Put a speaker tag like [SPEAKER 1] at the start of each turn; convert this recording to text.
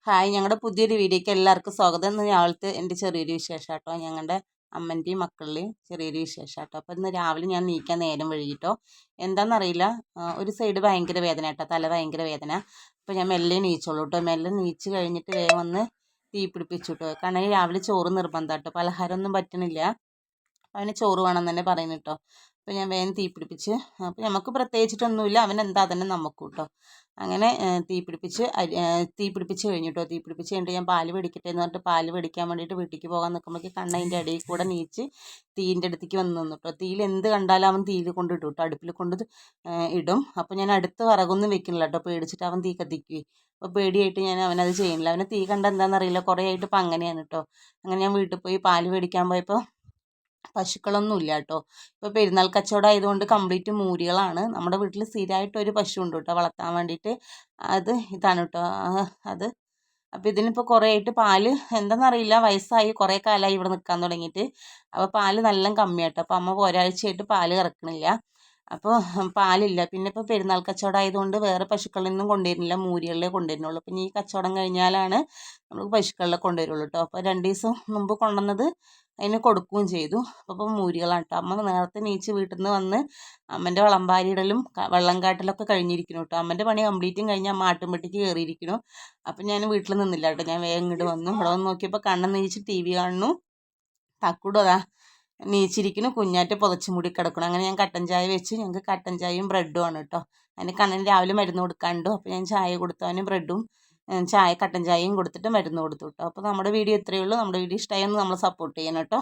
[SPEAKER 1] Hi, ഞങ്ങളുടെ പുതിയൊരു വീഡിയോയ്ക്ക് എല്ലാവർക്കും സ്വാഗതം. ഇന്ന് രാവിലത്തെ എൻ്റെ ചെറിയൊരു വിശേഷം കേട്ടോ. ഞങ്ങളുടെ അമ്മൻ്റെയും മക്കളുടെയും ചെറിയൊരു വിശേഷം കേട്ടോ. അപ്പോൾ ഇന്ന് രാവിലെ ഞാൻ നീക്കാൻ നേരം വൈകിട്ടോ. എന്താണെന്നറിയില്ല, ഒരു സൈഡ് ഭയങ്കര വേദന കേട്ടോ, തല ഭയങ്കര വേദന. അപ്പോൾ ഞാൻ മെല്ലെ നീച്ചോളൂ കേട്ടോ. മെല്ലെ നീച്ച് കഴിഞ്ഞിട്ട് വേഗം വന്ന് തീ പിടിപ്പിച്ചു കേട്ടോ. കാരണം രാവിലെ ചോറ് നിർബന്ധം കേട്ടോ, പലഹാരമൊന്നും പറ്റണില്ല. അവന് ചോറ് വേണം തന്നെ പറയുന്നു കേട്ടോ. അപ്പോൾ ഞാൻ വേഗം തീ പിടിപ്പിച്ച്, അപ്പോൾ നമുക്ക് പ്രത്യേകിച്ചിട്ടൊന്നുമില്ല, അവൻ എന്താ തന്നെ നമുക്ക് കേട്ടോ. അങ്ങനെ തീ പിടിപ്പിച്ച് കഴിഞ്ഞു കേട്ടോ. തീ പിടിപ്പിച്ച് കഴിഞ്ഞിട്ട് ഞാൻ പാല് പിടിക്കട്ടെ എന്ന് പറഞ്ഞിട്ട് പാല് പിടിക്കാൻ വേണ്ടിയിട്ട് വീട്ടിലേക്ക് പോകാൻ നിൽക്കുമ്പോഴേക്ക് കണ്ണതിൻ്റെ ഇടയിൽ കൂടെ നീച്ച് തീൻ്റെ അടുത്തേക്ക് വന്ന് നിന്നു കേട്ടോ. തീയിൽ എന്ത് കണ്ടാലും അവൻ തീയിൽ കൊണ്ട് ഇടും കേട്ടോ, അടുപ്പിൽ കൊണ്ട് ഇടും. അപ്പോൾ ഞാൻ അടുത്ത് വിറകൊന്നും വെക്കുന്നില്ല കേട്ടോ, പേടിച്ചിട്ട് അവൻ തീ കത്തിക്കുകയും. അപ്പോൾ പേടിയായിട്ട് ഞാൻ അവനത് ചെയ്യുന്നില്ല. അവനെ തീ കണ്ട എന്താണെന്നറിയില്ല, കുറേ ആയിട്ട് ഇപ്പം അങ്ങനെയാണ് കേട്ടോ. അങ്ങനെ ഞാൻ വീട്ടിൽ പോയി പാല് മേടിക്കാൻ പോയപ്പോൾ പശുക്കളൊന്നും ഇല്ല കേട്ടോ. ഇപ്പോൾ പെരുന്നാൾ കച്ചവടം ആയതുകൊണ്ട് കംപ്ലീറ്റ് മൂരികളാണ്. നമ്മുടെ വീട്ടിൽ സ്ഥിരമായിട്ട് ഒരു പശു ഉണ്ട് കേട്ടോ, വളർത്താൻ വേണ്ടിയിട്ട്. അത് ഇതാണ് കേട്ടോ, അത്. അപ്പോൾ ഇതിനിപ്പോൾ കുറേ ആയിട്ട് പാല് എന്താണെന്നറിയില്ല, വയസ്സായി, കുറേ കാലമായി ഇവിടെ നിൽക്കാൻ തുടങ്ങിയിട്ട്. അപ്പോൾ പാല് നല്ല കമ്മിയാട്ടോ. അപ്പോൾ അമ്മ ഒരാഴ്ചയായിട്ട് പാല് കറക്കണില്ല. അപ്പോൾ പാലില്ല. പിന്നെ ഇപ്പോൾ പെരുന്നാൾ കച്ചവടം ആയതുകൊണ്ട് വേറെ പശുക്കളിൽ നിന്നും കൊണ്ടുവരുന്നില്ല, മൂരികളിലേ കൊണ്ടുവരുന്നുള്ളൂ. പിന്നെ ഈ കച്ചവടം കഴിഞ്ഞാലാണ് നമുക്ക് പശുക്കളിലെ കൊണ്ടുവരുള്ളൂ കേട്ടോ. അപ്പോൾ 2 ദിവസം മുമ്പ് കൊണ്ടുവന്നത് അതിന് കൊടുക്കുകയും ചെയ്തു. അപ്പോൾ മൂരികളാണ് കേട്ടോ. അമ്മ നേരത്തെ നീച്ച് വീട്ടിൽ നിന്ന് വന്ന് അമ്മൻ്റെ വളമ്പാരിയിടലും വെള്ളം കാട്ടലൊക്കെ കഴിഞ്ഞിരിക്കുന്നു കേട്ടോ. അമ്മൻ്റെ പണി കംപ്ലീറ്റും കഴിഞ്ഞ് അമ്മ ആട്ടുംപെട്ടിക്ക് കയറിയിരിക്കുന്നു. അപ്പം ഞാൻ വീട്ടിൽ നിന്നില്ല കേട്ടോ, ഞാൻ വേഗം ഇങ്ങോട്ട് വന്നു. ഇവിടെ വന്ന് നോക്കിയപ്പോൾ കണ്ണ് നീച്ച് TV കാണുന്നു. തക്കുടും അതാ നീച്ചിരിക്കുന്നു, കുഞ്ഞാറ്റ് പുതച്ച് മൂടി കിടക്കണം. അങ്ങനെ ഞാൻ കട്ടൻ ചായ വെച്ച്, ഞങ്ങൾക്ക് കട്ടൻ ചായയും ബ്രെഡും ആണ് കേട്ടോ. അതിന് കണ്ണിന് രാവിലെ മരുന്ന് കൊടുക്കാനുണ്ടോ, അപ്പോൾ ഞാൻ ചായ കൊടുത്തവനും ബ്രെഡും കട്ടൻ ചായയും കൊടുത്തിട്ട് മരുന്ന് കൊടുത്തു കേട്ടോ. അപ്പോൾ നമ്മുടെ വീഡിയോ ഇത്രയേ ഉള്ളൂ. നമ്മുടെ വീഡിയോ ഇഷ്ടമായെന്ന് നമ്മൾ സപ്പോർട്ട് ചെയ്യണം കേട്ടോ.